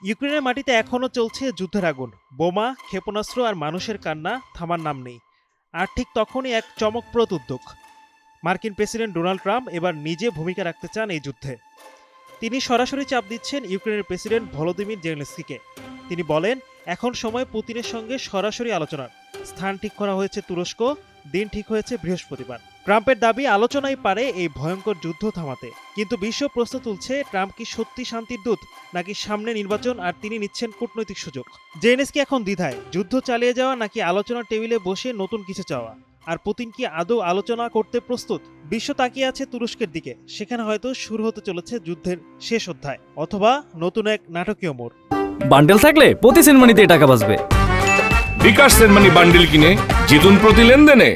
ইউক্রেনের মাটিতে এখনও চলছে যুদ্ধের আগুন। বোমা, ক্ষেপণাস্ত্র আর মানুষের কান্না থামার নাম নেই। আর ঠিক তখনই এক চমকপ্রদ উদ্যোগ। মার্কিন প্রেসিডেন্ট ডোনাল্ড ট্রাম্প এবার নিজে ভূমিকা রাখতে চান এই যুদ্ধে। তিনি সরাসরি চাপ দিচ্ছেন ইউক্রেনের প্রেসিডেন্ট ভলোদিমির জেলেনস্কিকে। তিনি বলেন, এখন সময় পুতিনের সঙ্গে সরাসরি আলোচনার। স্থান ঠিক করা হয়েছে তুরস্ক, দিন ঠিক হয়েছে বৃহস্পতিবার। ট্রাম্পের দাবি আলোচনাই পারে এই ভয়ঙ্কর যুদ্ধ থামাতে। কিন্তু বিশ্ব প্রশ্ন তুলছে, ট্রাম্প কি সত্যি শান্তির দূত, নাকি সামনে নির্বাচন আর তিনি নিচ্ছেন কূটনৈতিক সুযোগ? জেলেনস্কি এখন দ্বিধায়, যুদ্ধ চালিয়ে যাওয়া নাকি আলোচনার টেবিলে বসে নতুন কিছু চাওয়া। আর পুতিন কি আদৌ আলোচনা করতে প্রস্তুত? বিশ্ব তাকিয়ে আছে তুরস্কের দিকে। সেখানে হয়তো শুরু হতে চলেছে যুদ্ধের শেষ অধ্যায়, অথবা নতুন এক নাটকীয় মোড়। বান্ডেল থাকলে প্রতি সেনমানিতে টাকা বাঁচবে। বিকাশ সেনমানি বান্ডিল কিনে জিতুন প্রতি লেনদেনে।